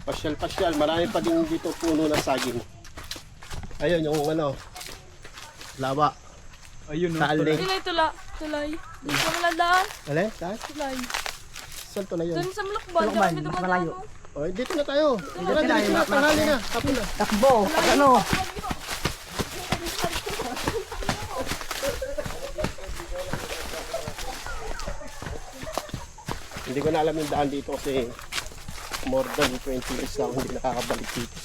Pasyal-pasyal. Marami pa din dito puno ng saging. Ayun yung ano, lawa. Ayun, no? Talik. Tulay. Dito ka maladaan. Alin? Saan? Tulay. Saan to na yun? Doon sa Mulukban. Mulukban, Dami mas dumadaan, malayo. no? Oh, dito na tayo. Dito na. Tanghali na. Hapon na. Takbo, pag ano. Hindi ko na alam yung daan dito kasi more than 20 years na ako hindi nakakabalik dito.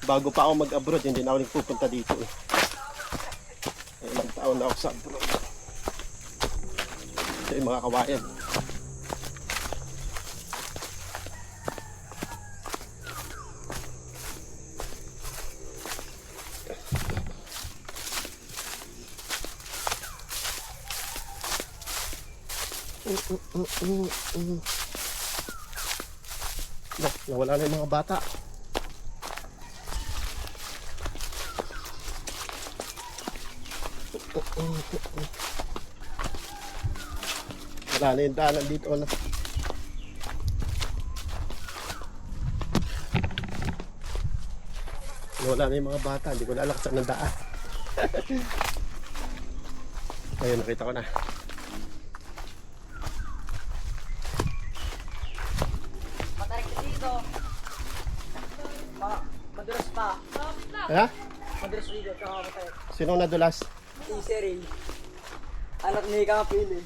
Bago pa ako mag-abroad, hindi na ako nagpupunta dito eh. Ilang taon na ako sa abroad. Ito yung mga kawayan. Nawala na yung mga bata. Wala na yung daanan dito. Wala. Wala na yung mga bata. Hindi ko na alam saan ang daan. Ayun, nakita ko na. Madulas pa. Ha? Madulas dito, kakamatay. Sino nadulas? Si Cheryl. Anak ni Kapil.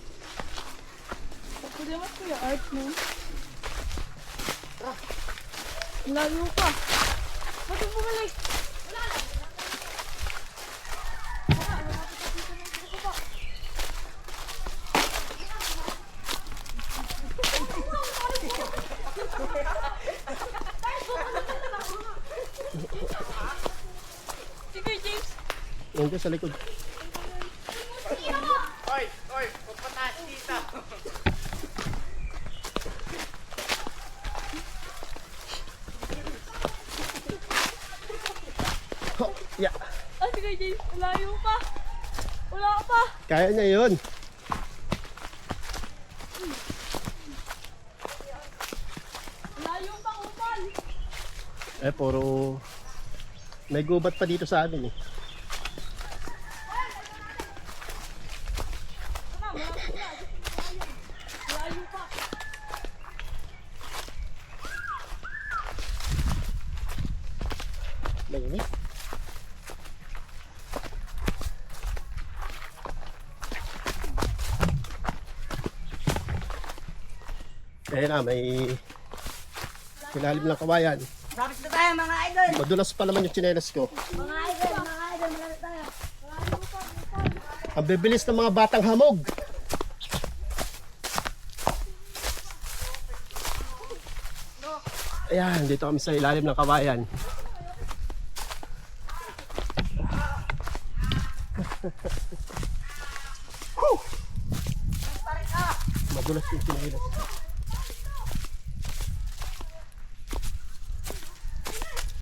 Pwede mo kuya art mo. Layo pa. Bakit bumalik? Sige, James. Nandiyan sa likod. Oy, pupuntahan dito. Oh, yeah. Ah, sige, James. Layo pa. Wala pa. Kaya niya yun. Layo pa, upal. Puro may gubat pa dito sa amin eh. Layo pa. Mainit. Kaya na, may ilalim ng kawayan. Lapit na tayo mga idol. Madulas pa naman yung tsinelas ko. Mga idol, malapit tayo. Ang bibilis ng mga batang hamog. Ayan, dito kami sa ilalim ng kawayan. Madulas yung tsinelas.